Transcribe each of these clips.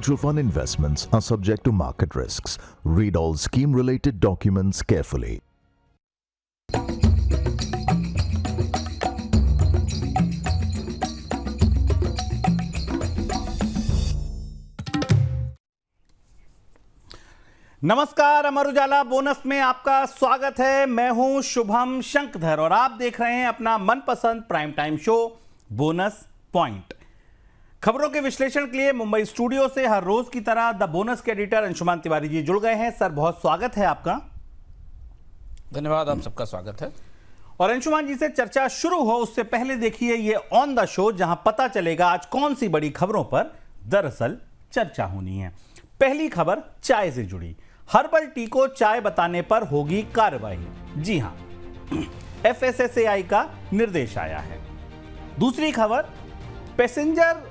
Mutual fund investments are subject to market risks. Read all scheme-related documents carefully. नमस्कार, Amar Ujala bonus में आपका स्वागत है। मैं हूं शुभम शंकधर और आप देख रहे हैं अपना मनपसंद prime time show bonus point. खबरों के विश्लेषण के लिए मुंबई स्टूडियो से हर रोज की तरह द बोनस के एडिटर अंशुमान तिवारी जी जुड़ गए हैं। सर, बहुत स्वागत है आपका। धन्यवाद, आप सबका स्वागत है। और अंशुमान जी से चर्चा शुरू हो उससे पहले देखिए ये ऑन द शो, जहां पता चलेगा आज कौन सी बड़ी खबरों पर दरअसल चर्चा होनी है। पहली खबर चाय से जुड़ी। हर्बल टी को चाय बताने पर होगी कार्रवाई। जी हां, एफएसएसएआई का निर्देश आया है। दूसरी खबर, पैसेंजर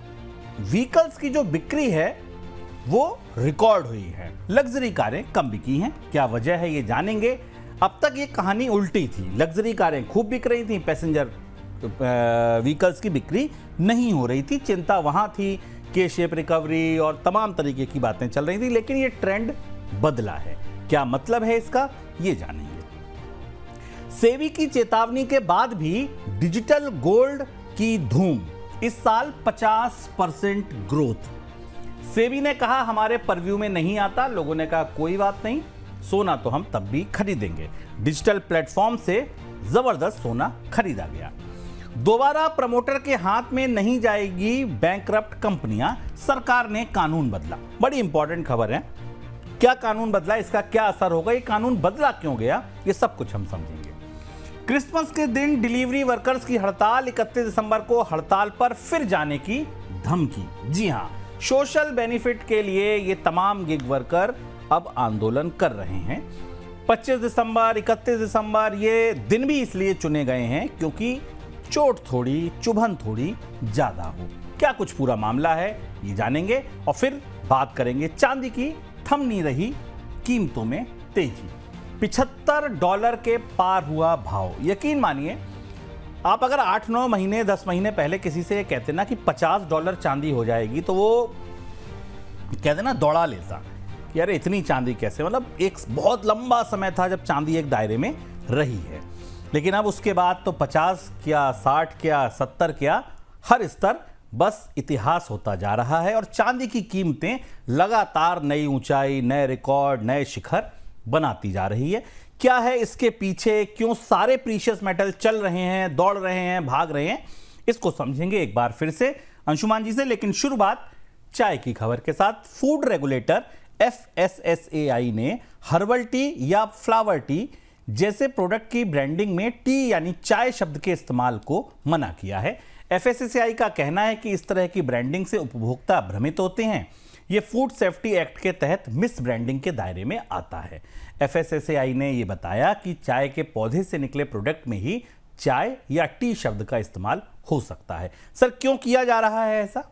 व्हीकल्स की जो बिक्री है वो रिकॉर्ड हुई है। लग्जरी कारें कम बिकी हैं, क्या वजह है ये जानेंगे। अब तक ये कहानी उल्टी थी, लग्जरी कारें खूब बिक रही थी, पैसेंजर व्हीकल्स की बिक्री नहीं हो रही थी। चिंता वहां थी, के शेप रिकवरी और तमाम तरीके की बातें चल रही थी, लेकिन ये ट्रेंड बदला है। क्या मतलब है इसका, ये जानेंगे। सेबी की चेतावनी के बाद भी डिजिटल गोल्ड की धूम। इस साल 50% ग्रोथ। सेबी ने कहा हमारे परव्यू में नहीं आता। लोगों ने कहा कोई बात नहीं, सोना तो हम तब भी खरीदेंगे। डिजिटल प्लेटफॉर्म से जबरदस्त सोना खरीदा गया। दोबारा प्रमोटर के हाथ में नहीं जाएगी बैंकरप्ट कंपनियां, सरकार ने कानून बदला। बड़ी इंपॉर्टेंट खबर है। क्या कानून बदला, इसका क्या असर होगा, ये कानून बदला क्यों गया, ये सब कुछ हम समझेंगे। क्रिसमस के दिन डिलीवरी वर्कर्स की हड़ताल। 31 दिसंबर को हड़ताल पर फिर जाने की धमकी। जी हां, सोशल बेनिफिट के लिए ये तमाम गिग वर्कर अब आंदोलन कर रहे हैं। 25 दिसंबर, 31 दिसंबर ये दिन भी इसलिए चुने गए हैं क्योंकि चोट थोड़ी, चुभन थोड़ी ज्यादा हो। क्या कुछ पूरा मामला है, ये जानेंगे और फिर बात करेंगे चांदी की। थम नहीं रही कीमतों में तेजी। $75 के पार हुआ भाव। यकीन मानिए, आप अगर 8-9 महीने 10 महीने पहले किसी से कहते ना कि $50 चांदी हो जाएगी, तो वो कहते ना दौड़ा लेता कि अरे इतनी चांदी कैसे। मतलब एक बहुत लंबा समय था जब चांदी एक दायरे में रही है, लेकिन अब उसके बाद तो 50 क्या, 60 क्या, 70 क्या, हर स्तर बस इतिहास होता जा रहा है। और चांदी की कीमतें लगातार नई ऊंचाई, नए रिकॉर्ड, नए शिखर बनाती जा रही है। क्या है इसके पीछे, क्यों सारे प्रीशियस मेटल चल रहे हैं, दौड़ रहे हैं, भाग रहे हैं, इसको समझेंगे एक बार फिर से अंशुमान जी से। लेकिन शुरुआत चाय की खबर के साथ। फूड रेगुलेटर एफएसएसएआई ने हर्बल टी या फ्लावर टी जैसे प्रोडक्ट की ब्रांडिंग में टी यानी चाय शब्द के इस्तेमाल को मना किया है। एफएसएसएआई का कहना है कि इस तरह की ब्रांडिंग से उपभोक्ता भ्रमित होते हैं। यह फूड सेफ्टी एक्ट के तहत मिस ब्रांडिंग के दायरे में आता है। एफएसएसएआई ने यह बताया कि चाय के पौधे से निकले प्रोडक्ट में ही चाय या टी शब्द का इस्तेमाल हो सकता है। सर, क्यों किया जा रहा है ऐसा?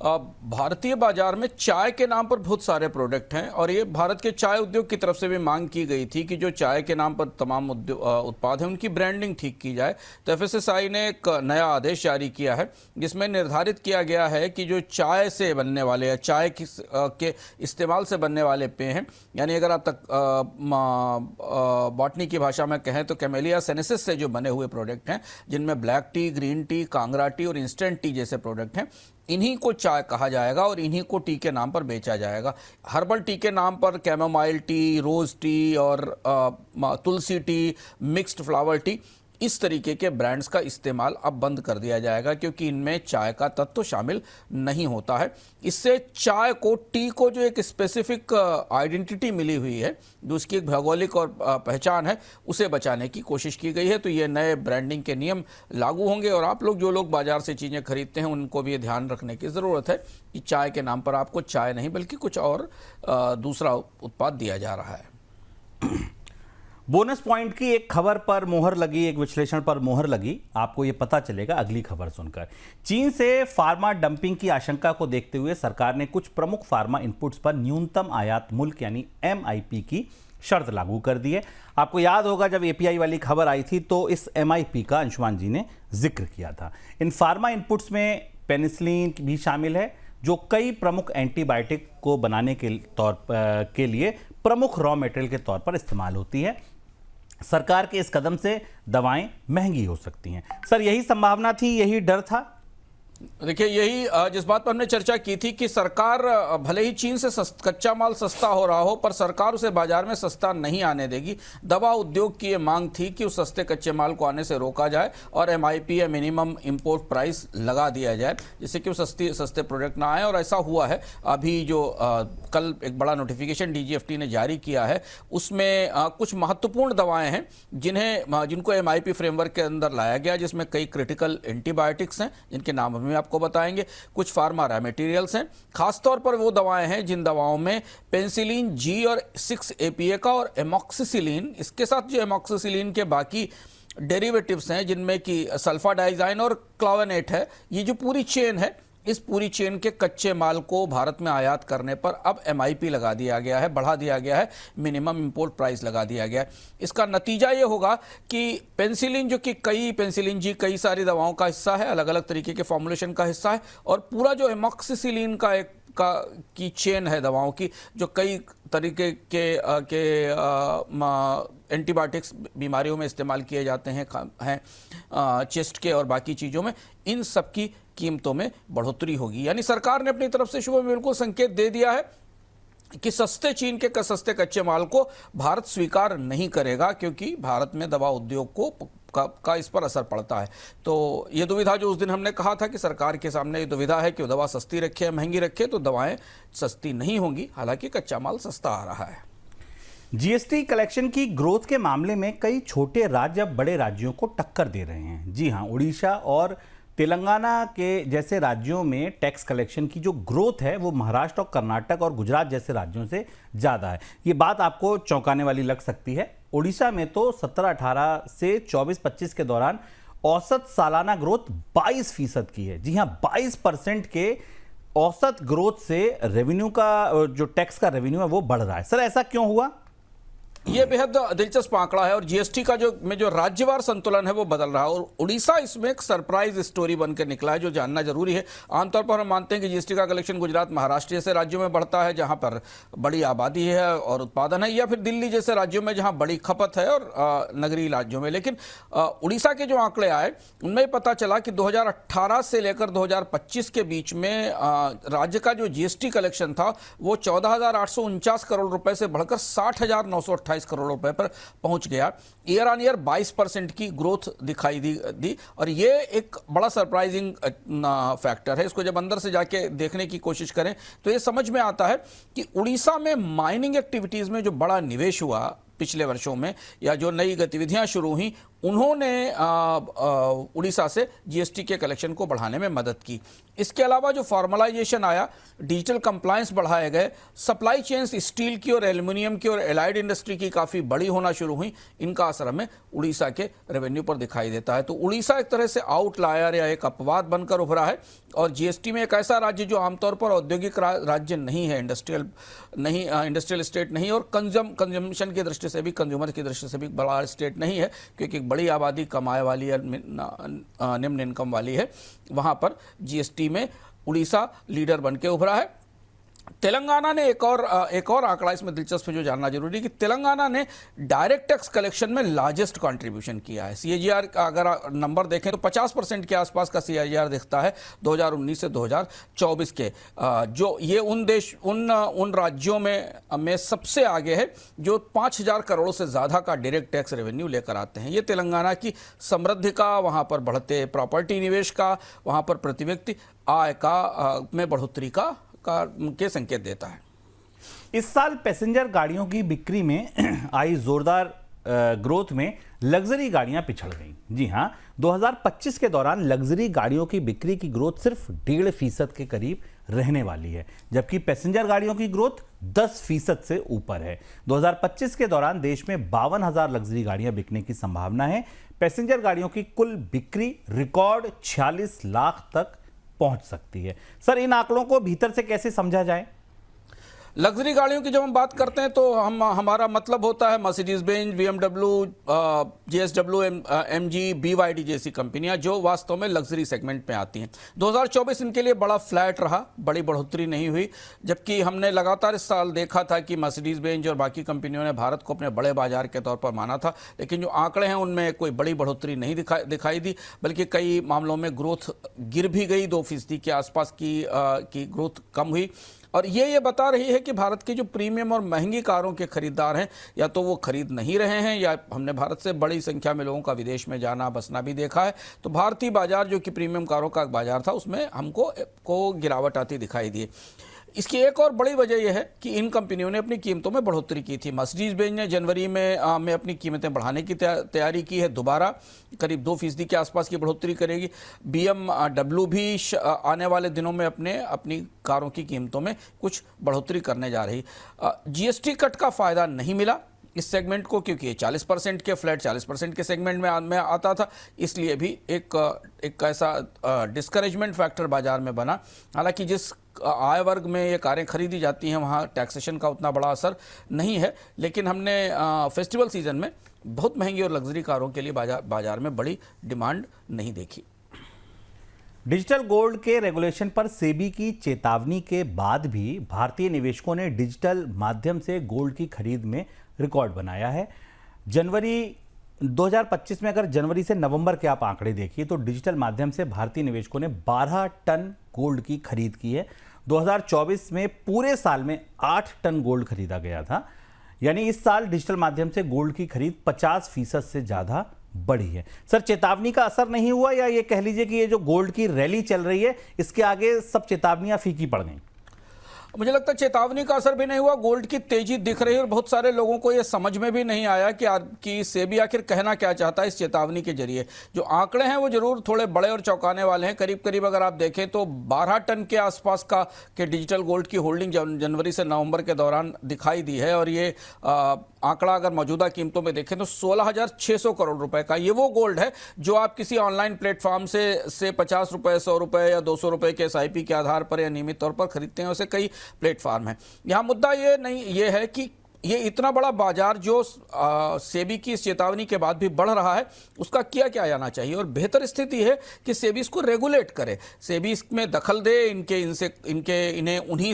भारतीय बाजार में चाय के नाम पर बहुत सारे प्रोडक्ट हैं और ये भारत के चाय उद्योग की तरफ से भी मांग की गई थी कि जो चाय के नाम पर तमाम उत्पाद हैं उनकी ब्रांडिंग ठीक की जाए। तो एफएसएसएआई ने एक नया आदेश जारी किया है जिसमें निर्धारित किया गया है कि जो चाय से बनने वाले या चाय के इस्तेमाल से बनने वाले पेय हैं, यानी अगर आप तक बॉटनी की भाषा में कहें तो कैमेलिया सेनेसिस से जो बने हुए प्रोडक्ट हैं, जिनमें black T, green tea, Kangra T और इंस्टेंट टी जैसे प्रोडक्ट हैं, इन्हीं को चाय कहा जाएगा और इन्हीं को टी के नाम पर बेचा जाएगा। हर्बल टी के नाम पर कैमोमाइल टी, रोज टी और तुलसी टी, मिक्स्ड फ्लावर टी, इस तरीके के ब्रांड्स का इस्तेमाल अब बंद कर दिया जाएगा क्योंकि इनमें चाय का तत्व शामिल नहीं होता है। इससे चाय को, टी को जो एक स्पेसिफिक आइडेंटिटी मिली हुई है, जो उसकी एक भौगोलिक और पहचान है, उसे बचाने की कोशिश की गई है। तो ये नए ब्रांडिंग के नियम लागू होंगे और आप लोग जो लोग बाजार से चीज़ें खरीदते हैं उनको भी ये ध्यान रखने की ज़रूरत है कि चाय के नाम पर आपको चाय नहीं बल्कि कुछ और दूसरा उत्पाद दिया जा रहा है। बोनस पॉइंट की एक खबर पर मोहर लगी, एक विश्लेषण पर मोहर लगी, आपको यह पता चलेगा अगली खबर सुनकर। चीन से फार्मा डंपिंग की आशंका को देखते हुए सरकार ने कुछ प्रमुख फार्मा इनपुट्स पर न्यूनतम आयात मुल्क यानी एमआईपी की शर्त लागू कर दी है। आपको याद होगा जब एपीआई वाली खबर आई थी तो इस एमआईपी का अंशुमान जी ने जिक्र किया था। इन फार्मा इनपुट्स में पेनिसिलिन भी शामिल है, जो कई प्रमुख एंटीबायोटिक को बनाने के लिए प्रमुख रॉ मटेरियल के तौर पर इस्तेमाल होती है। सरकार के इस कदम से दवाएं महंगी हो सकती हैं। सर, यही संभावना थी, यही डर था? देखिए, यही जिस बात पर हमने चर्चा की थी कि सरकार भले ही चीन से कच्चा माल सस्ता हो रहा हो, पर सरकार उसे बाजार में सस्ता नहीं आने देगी। दवा उद्योग की ये मांग थी कि उस सस्ते कच्चे माल को आने से रोका जाए और MIP या मिनिमम इंपोर्ट प्राइस लगा दिया जाए, जिससे कि वो सस्ते प्रोडक्ट ना आए। और ऐसा हुआ है। अभी जो कल एक बड़ा नोटिफिकेशन DGFT ने जारी किया है, उसमें कुछ महत्वपूर्ण दवाएं हैं जिनको MIP फ्रेमवर्क के अंदर लाया गया, जिसमें कई क्रिटिकल एंटीबायोटिक्स हैं जिनके नाम में आपको बताएंगे। कुछ फार्मा रॉ मटेरियल्स हैं, खासतौर पर वो दवाएं हैं जिन दवाओं में पेनिसिलिन G और 6 APA का और एमॉक्सिसिलिन, इसके साथ जो एमॉक्सिसिलिन के बाकी डेरिवेटिव्स हैं जिनमें कि सल्फाडाइजाइन और क्लावेनेट है, ये जो पूरी चेन है, इस पूरी चेन के कच्चे माल को भारत में आयात करने पर अब MIP लगा दिया गया है, बढ़ा दिया गया है, मिनिमम इंपोर्ट प्राइस लगा दिया गया है। इसका नतीजा ये होगा कि पेनिसिलिन, जो कि पेनिसिलिन G कई सारी दवाओं का हिस्सा है, अलग अलग तरीके के फॉर्मुलेशन का हिस्सा है, और पूरा जो एमॉक्सिसिलिन की चेन है दवाओं की, जो कई तरीके के एंटीबायोटिक्स बीमारियों में इस्तेमाल किए जाते हैं चेस्ट के और बाकी चीज़ों में, इन सब की कीमतों में बढ़ोतरी होगी। यानी सरकार ने अपनी तरफ से शुभ बिल्कुल संकेत दे दिया है कि चीन के सस्ते कच्चे माल को भारत स्वीकार नहीं करेगा, क्योंकि भारत में दवा उद्योग का इस पर असर पड़ता है। तो ये दुविधा जो उस दिन हमने कहा था कि सरकार के सामने ये दुविधा है कि वो दवा सस्ती रखे या महंगी रखे, तो दवाएं सस्ती नहीं होंगी, हालांकि कच्चा माल सस्ता आ रहा है। GST कलेक्शन की ग्रोथ के मामले में कई छोटे राज्य अब बड़े राज्यों को टक्कर दे रहे हैं। जी हां, उड़ीसा और तेलंगाना के जैसे राज्यों में टैक्स कलेक्शन की जो ग्रोथ है वो महाराष्ट्र और कर्नाटक और गुजरात जैसे राज्यों से ज़्यादा है। ये बात आपको चौंकाने वाली लग सकती है। उड़ीसा में तो 17-18 से 24-25 के दौरान औसत सालाना ग्रोथ 22% की है। जी हाँ, 22% के औसत ग्रोथ से रेवेन्यू का जो टैक्स का रेवेन्यू है वो बढ़ रहा है। सर, ऐसा क्यों हुआ? ये बेहद दिलचस्प आंकड़ा है और GST का जो राज्यवार संतुलन है वो बदल रहा है, और उड़ीसा इसमें एक सरप्राइज स्टोरी बनकर निकला है जो जानना जरूरी है। आमतौर पर हम मानते हैं कि GST का कलेक्शन गुजरात, महाराष्ट्र जैसे राज्यों में बढ़ता है जहां पर बड़ी आबादी है और उत्पादन है, या फिर दिल्ली जैसे राज्यों में जहां बड़ी खपत है और नगरीय राज्यों में। लेकिन उड़ीसा के जो आंकड़े आए उनमें पता चला कि 2018 से लेकर 2025 के बीच में राज्य का जो GST कलेक्शन था वो 14,849 करोड़ रुपए से बढ़कर 60,928 करोड़ रुपए पर पहुंच गया। ईयर ऑन ईयर 22% की ग्रोथ दिखाई दी और ये एक बड़ा सरप्राइजिंग फैक्टर है। इसको जब अंदर से जाके देखने की कोशिश करें तो ये समझ में आता है कि उड़ीसा में माइनिंग एक्टिविटीज में जो बड़ा निवेश हुआ पिछले वर्षों में, या जो नई गतिविधियां शुरू हुई, उन्होंने उड़ीसा से GST के कलेक्शन को बढ़ाने में मदद की। इसके अलावा जो फॉर्मलाइजेशन आया, डिजिटल कंप्लायंस बढ़ाए गए, सप्लाई चेन्स स्टील की और एल्युमिनियम की और एलाइड इंडस्ट्री की काफ़ी बड़ी होना शुरू हुई, इनका असर हमें उड़ीसा के रेवेन्यू पर दिखाई देता है। तो उड़ीसा एक तरह से आउटलायर या एक अपवाद बनकर उभरा है, और GST में एक ऐसा राज्य जो आमतौर पर औद्योगिक राज्य नहीं है, इंडस्ट्रियल स्टेट नहीं, और कंजम्पशन की दृष्टि से भी, कंज्यूमर की दृष्टि से भी बड़ा स्टेट नहीं है, क्योंकि बड़ी आबादी कमाए वाली या निम्न इनकम वाली है, वहां पर GST में उड़ीसा लीडर बनके उभरा है। तेलंगाना ने एक और आंकड़ा इसमें दिलचस्प जो जानना जरूरी है कि तेलंगाना ने डायरेक्ट टैक्स कलेक्शन में लार्जेस्ट कंट्रीब्यूशन किया है। CAGR का अगर नंबर देखें तो 50% के आसपास का CAGR दिखता है 2019 से 2024 के, जो ये उन राज्यों में सबसे आगे है जो 5,000 करोड़ से ज़्यादा का डायरेक्ट टैक्स रेवेन्यू लेकर आते हैं। ये तेलंगाना की समृद्धि का, वहाँ पर बढ़ते प्रॉपर्टी निवेश का, वहाँ पर प्रति व्यक्ति आय का में बढ़ोतरी के संकेत देता है। इस साल पैसेंजर गाड़ियों की बिक्री में आई जोरदार ग्रोथ में लग्जरी गाड़ियां पिछड़ गईं। जी हां, 2025 के दौरान लग्जरी गाड़ियों की बिक्री की ग्रोथ सिर्फ 1.5% के करीब रहने वाली है, जबकि पैसेंजर गाड़ियों की ग्रोथ 10% से ऊपर है। 2025 के दौरान देश में 52,000 लग्जरी गाड़ियां बिकने की संभावना है। पैसेंजर गाड़ियों की कुल बिक्री रिकॉर्ड 46 लाख तक पहुंच सकती है। सर, इन आंकड़ों को भीतर से कैसे समझा जाए? लग्जरी गाड़ियों की जब हम बात करते हैं तो हमारा मतलब होता है Mercedes Benz, BMW, JSW, MG, BYD जैसी कंपनियां जो वास्तव में लग्जरी सेगमेंट में आती हैं। 2024 इनके लिए बड़ा फ्लैट रहा, बड़ी बढ़ोतरी नहीं हुई, जबकि हमने लगातार इस साल देखा था कि मर्सिडीज बेंज और बाकी कंपनियों ने भारत को अपने बड़े बाजार के तौर पर माना था, लेकिन जो आंकड़े हैं उनमें कोई बड़ी बढ़ोतरी नहीं दिखाई दी, बल्कि कई मामलों में ग्रोथ गिर भी गई, 2% के आसपास की ग्रोथ कम हुई। और ये बता रही है कि भारत की जो प्रीमियम और महंगी कारों के खरीदार हैं, या तो वो खरीद नहीं रहे हैं, या हमने भारत से बड़ी संख्या में लोगों का विदेश में जाना बसना भी देखा है। तो भारतीय बाजार जो कि प्रीमियम कारों का बाजार था, उसमें हमको गिरावट आती दिखाई दी। इसकी एक और बड़ी वजह यह है कि इन कंपनियों ने अपनी कीमतों में बढ़ोतरी की थी। मर्सिडीज बेंज ने जनवरी में अपनी कीमतें बढ़ाने की तैयारी की है, दोबारा करीब 2% के आसपास की बढ़ोतरी करेगी। BMW भी आने वाले दिनों में अपनी कारों की कीमतों में कुछ बढ़ोतरी करने जा रही। GST कट का फायदा नहीं मिला इस सेगमेंट को, क्योंकि ये 40% के फ्लैट 40% के सेगमेंट में आता था, इसलिए भी एक ऐसा डिस्करेजमेंट फैक्टर बाजार में बना। हालांकि जिस आय वर्ग में ये कारें खरीदी जाती हैं वहाँ टैक्सेशन का उतना बड़ा असर नहीं है, लेकिन हमने फेस्टिवल सीजन में बहुत महंगी और लग्जरी कारों के लिए बाजार में बड़ी डिमांड नहीं देखी। डिजिटल गोल्ड के रेगुलेशन पर सेबी की चेतावनी के बाद भी भारतीय निवेशकों ने डिजिटल माध्यम से गोल्ड की खरीद में रिकॉर्ड बनाया है। जनवरी 2025 में अगर जनवरी से नवंबर के आप आंकड़े देखिए तो डिजिटल माध्यम से भारतीय निवेशकों ने 12 टन गोल्ड की खरीद की है। 2024 में पूरे साल में 8 टन गोल्ड खरीदा गया था, यानी इस साल डिजिटल माध्यम से गोल्ड की खरीद 50% से ज्यादा बढ़ी है। सर, चेतावनी का असर नहीं हुआ, या ये कह लीजिए कि ये जो गोल्ड की रैली चल रही है इसके आगे सब चेतावनियां फीकी पड़ गई? मुझे लगता है चेतावनी का असर भी नहीं हुआ, गोल्ड की तेजी दिख रही है और बहुत सारे लोगों को यह समझ में भी नहीं आया कि सेबी आखिर कहना क्या चाहता है इस चेतावनी के जरिए। जो आंकड़े हैं वो जरूर थोड़े बड़े और चौंकाने वाले हैं। करीब करीब अगर आप देखें तो 12 टन के आसपास के डिजिटल गोल्ड की होल्डिंग जनवरी से नवंबर के दौरान दिखाई दी है, और ये आंकड़ा अगर मौजूदा कीमतों में देखें तो 16,600 करोड़ रुपए का ये वो गोल्ड है जो आप किसी ऑनलाइन प्लेटफॉर्म से 50 रुपए, 100 रुपए या 200 रुपए के SIP के आधार पर या नियमित तौर पर खरीदते हैं। वैसे कई प्लेटफॉर्म है। यहां मुद्दा ये है कि ये इतना बड़ा बाजार जो सेबी की इस चेतावनी के बाद भी बढ़ रहा है, उसका किया क्या जाना चाहिए, और बेहतर स्थिति है कि सेबी इसको रेगुलेट करे, सेबी इसमें दखल दे, इन्हें उन्हीं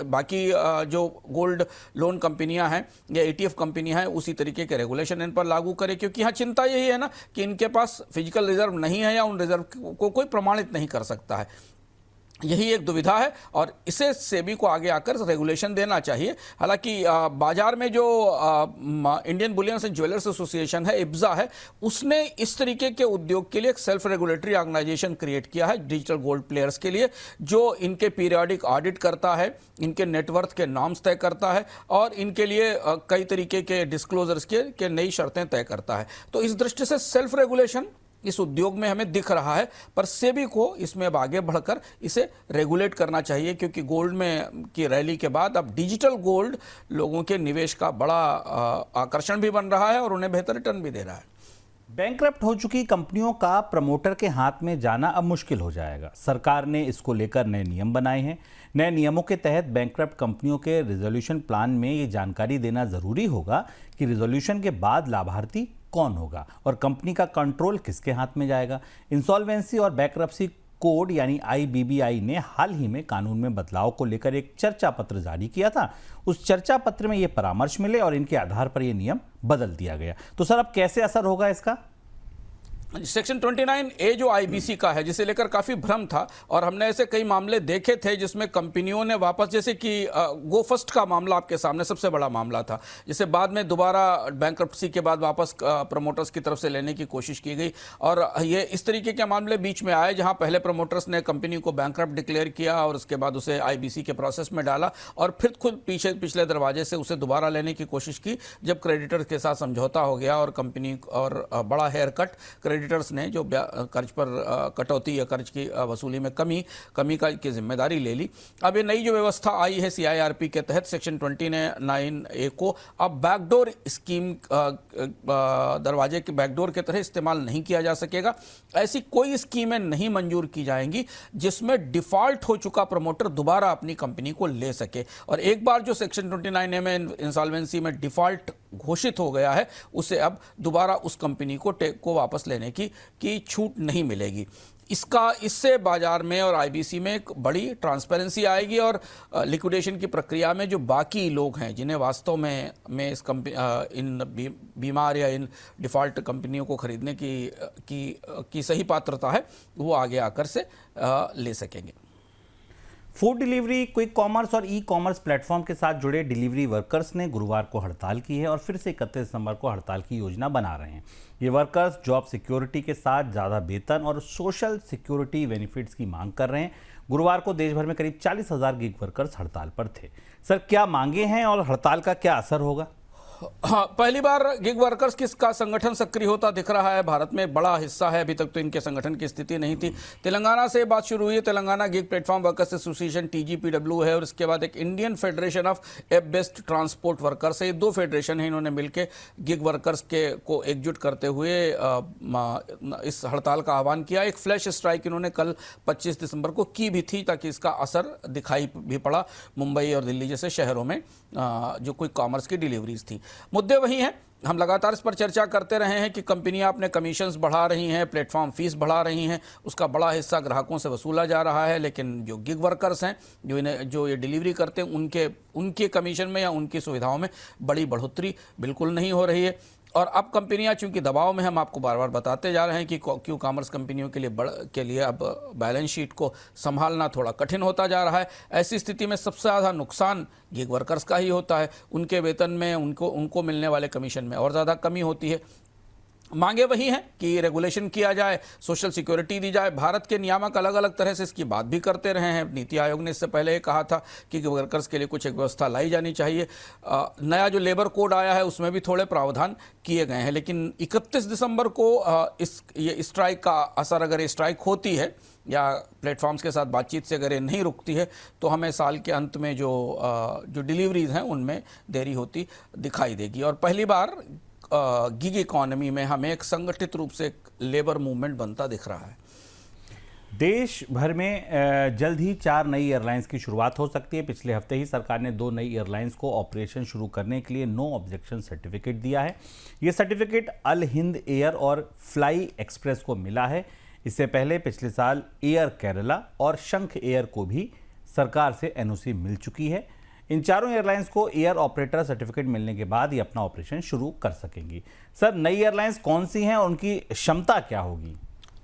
बाकी जो गोल्ड लोन कंपनियां हैं या ETF कंपनियां हैं उसी तरीके के रेगुलेशन इन पर लागू करे। क्योंकि यहाँ चिंता यही है ना कि इनके पास फिजिकल रिजर्व नहीं है या उन रिजर्व को कोई प्रमाणित नहीं कर सकता है। यही एक दुविधा है और इसे सेबी को आगे आकर रेगुलेशन देना चाहिए। हालांकि बाजार में जो Indian Boolean and jewellers association है, IBJA है, उसने इस तरीके के उद्योग के लिए एक सेल्फ रेगुलेटरी ऑर्गेनाइजेशन क्रिएट किया है डिजिटल गोल्ड प्लेयर्स के लिए, जो इनके पीरियोडिक ऑडिट करता है, इनके नेटवर्थ के नॉर्म्स तय करता है और इनके लिए कई तरीके के डिस्क्लोजर्स के नई शर्तें तय करता है। तो इस दृष्टि से सेल्फ रेगुलेशन इस उद्योग में हमें दिख रहा है, पर सेबी को इसमें अब आगे बढ़कर इसे रेगुलेट करना चाहिए, क्योंकि गोल्ड में की रैली के बाद अब डिजिटल गोल्ड लोगों के निवेश का बड़ा आकर्षण भी बन रहा है और उन्हें बेहतर रिटर्न भी दे रहा है। बैंकरप्ट हो चुकी कंपनियों का प्रमोटर के हाथ में जाना अब मुश्किल हो जाएगा। सरकार ने इसको लेकर नए नियम बनाए हैं। नए नियमों के तहत बैंकरप्ट कंपनियों के रिजोल्यूशन प्लान में ये जानकारी देना जरूरी होगा कि रिजोल्यूशन के बाद लाभार्थी कौन होगा और कंपनी का कंट्रोल किसके हाथ में जाएगा। इंसॉल्वेंसी और बैंकरप्सी कोड यानी IBBI ने हाल ही में कानून में बदलाव को लेकर एक चर्चा पत्र जारी किया था। उस चर्चा पत्र में ये परामर्श मिले और इनके आधार पर यह नियम बदल दिया गया। तो सर, अब कैसे असर होगा इसका? सेक्शन 29A जो IBC का है, जिसे लेकर काफी भ्रम था और हमने ऐसे कई मामले देखे थे जिसमें कंपनियों ने वापस, जैसे कि गो फर्स्ट का मामला आपके सामने सबसे बड़ा मामला था, जिसे बाद में दोबारा बैंकरप्सी के बाद वापस प्रमोटर्स की तरफ से लेने की कोशिश की गई। और ये इस तरीके के मामले बीच में आए जहां पहले प्रमोटर्स ने कंपनी को बैंकरप्ट डिक्लेयर किया और उसके बाद उसे IBC के प्रोसेस में डाला और फिर खुद पिछले दरवाजे से उसे दोबारा लेने की कोशिश की, जब क्रेडिटर्स के साथ समझौता हो गया और कंपनी और बड़ा हेयर कट क्रेडिटर्स ने जो कर्ज पर कटौती या कर्ज की वसूली में कमी की जिम्मेदारी ले ली। अब ये नई जो व्यवस्था आई है CIRP के तहत सेक्शन 29A को अब बैकडोर स्कीम दरवाजे के बैकडोर के तरह इस्तेमाल नहीं किया जा सकेगा। ऐसी कोई स्कीमें नहीं मंजूर की जाएंगी जिसमें डिफॉल्ट हो चुका प्रमोटर दोबारा अपनी कंपनी को ले सके। और एक बार जो सेक्शन 29A में इंसॉल्वेंसी में डिफॉल्ट घोषित हो गया है, उसे अब दोबारा उस कंपनी को वापस लेने की छूट नहीं मिलेगी। इससे बाजार में और IBC में एक बड़ी ट्रांसपेरेंसी आएगी और लिक्विडेशन की प्रक्रिया में जो बाकी लोग हैं जिन्हें वास्तव में इस इन बीमार या इन डिफॉल्ट कंपनियों को खरीदने की सही पात्रता है, वो आगे आकर से ले सकेंगे। फूड डिलीवरी, क्विक कॉमर्स और ई-कॉमर्स प्लेटफॉर्म के साथ जुड़े डिलीवरी वर्कर्स ने गुरुवार को हड़ताल की है और फिर से 31 दिसंबर को हड़ताल की योजना बना रहे हैं। ये वर्कर्स जॉब सिक्योरिटी के साथ ज़्यादा वेतन और सोशल सिक्योरिटी बेनिफिट्स की मांग कर रहे हैं। गुरुवार को देश भर में करीब 40,000 गिग वर्कर्स हड़ताल पर थे। सर, क्या मांगे हैं और हड़ताल का क्या असर होगा? हाँ, पहली बार गिग वर्कर्स का संगठन सक्रिय होता दिख रहा है। भारत में बड़ा हिस्सा है, अभी तक तो इनके संगठन की स्थिति नहीं थी। तेलंगाना से बात शुरू हुई है। Telangana gig platform workers association TGPW है और इसके बाद एक Indian federation of app based transport workers है। ये दो फेडरेशन है, इन्होंने मिलकर गिग वर्कर्स को एकजुट करते हुए इस हड़ताल का आह्वान किया। एक फ्लैश स्ट्राइक इन्होंने कल 25 दिसंबर को की भी थी ताकि इसका असर दिखाई भी पड़ा मुंबई और दिल्ली जैसे शहरों में जो कोई कॉमर्स की डिलीवरीज थी। मुद्दे वही हैं, हम लगातार इस पर चर्चा करते रहे हैं कि कंपनियां अपने कमीशंस बढ़ा रही हैं, प्लेटफॉर्म फीस बढ़ा रही हैं, उसका बड़ा हिस्सा ग्राहकों से वसूला जा रहा है। लेकिन जो गिग वर्कर्स हैं, जो ये डिलीवरी करते हैं, उनके कमीशन में या उनकी सुविधाओं में बड़ी बढ़ोतरी बिल्कुल नहीं हो रही है। और अब कंपनियां चूंकि दबाव में, हम आपको बार बार बताते जा रहे हैं कि क्यों कॉमर्स कंपनियों के लिए अब बैलेंस शीट को संभालना थोड़ा कठिन होता जा रहा है। ऐसी स्थिति में सबसे ज़्यादा नुकसान गिग वर्कर्स का ही होता है। उनके वेतन में, उनको मिलने वाले कमीशन में और ज़्यादा कमी होती है। मांगे वही हैं कि रेगुलेशन किया जाए, सोशल सिक्योरिटी दी जाए। भारत के नियामक अलग अलग तरह से इसकी बात भी करते रहे हैं। नीति आयोग ने इससे पहले ये कहा था कि वर्कर्स के लिए कुछ एक व्यवस्था लाई जानी चाहिए। नया जो लेबर कोड आया है उसमें भी थोड़े प्रावधान किए गए हैं। लेकिन 31 दिसंबर को ये स्ट्राइक का असर, अगर ये स्ट्राइक होती है या प्लेटफॉर्म्स के साथ बातचीत से अगर ये नहीं रुकती है, तो हमें साल के अंत में जो डिलीवरीज हैं उनमें देरी होती दिखाई देगी। और पहली बार गिग इकोनॉमी में हमें एक संगठित रूप से एक लेबर मूवमेंट बनता दिख रहा है। देश भर में जल्द ही 4 नई एयरलाइंस की शुरुआत हो सकती है। पिछले हफ्ते ही सरकार ने 2 नई एयरलाइंस को ऑपरेशन शुरू करने के लिए नो ऑब्जेक्शन सर्टिफिकेट दिया है। ये सर्टिफिकेट अल हिंद एयर और फ्लाई एक्सप्रेस को मिला है। इससे पहले पिछले साल एयर केरला और शंख एयर को भी सरकार से NOC मिल चुकी है। इन चारों एयरलाइंस को एयर ऑपरेटर सर्टिफिकेट मिलने के बाद ही अपना ऑपरेशन शुरू कर सकेंगी। सर, नई एयरलाइंस कौन सी हैं और उनकी क्षमता क्या होगी?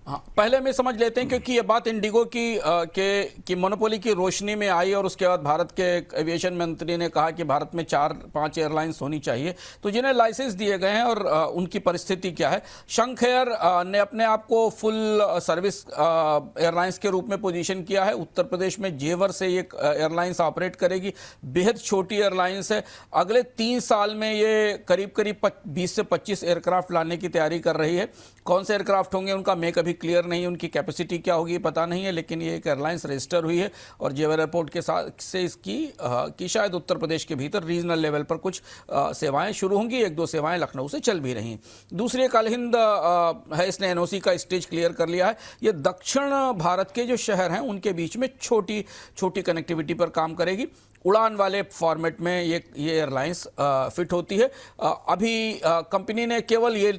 हाँ, पहले में समझ लेते हैं, क्योंकि ये बात इंडिगो की मोनोपोली की रोशनी में आई और उसके बाद भारत के एविएशन मंत्री ने कहा कि भारत में 4-5 एयरलाइंस होनी चाहिए। तो जिन्हें लाइसेंस दिए गए हैं और उनकी परिस्थिति क्या है। शंख एयर ने अपने आप को फुल सर्विस एयरलाइंस के रूप में पोजीशन किया है। उत्तर प्रदेश में जेवर से ये एयरलाइंस ऑपरेट करेगी। बेहद छोटी एयरलाइंस है। अगले 3 साल में ये करीब 20 से 25 एयरक्राफ्ट लाने की तैयारी कर रही है। कौन से एयरक्राफ्ट होंगे उनका मैं कभी क्लियर नहीं, उनकी कैपेसिटी क्या होगी पता नहीं है। लेकिन ये एक एयरलाइंस रजिस्टर हुई है और जेवर एयरपोर्ट के साथ से इसकी शायद उत्तर प्रदेश के भीतर रीजनल लेवल पर कुछ सेवाएं शुरू होंगी। 1-2 सेवाएं लखनऊ से चल भी रही। दूसरी एक अल हिंद है, इसने NOC का स्टेज क्लियर कर लिया है। ये दक्षिण भारत के जो शहर हैं उनके बीच में छोटी कनेक्टिविटी पर काम करेगी। उड़ान वाले फॉर्मेट में ये एयरलाइंस फिट होती है। अभी कंपनी ने केवल ये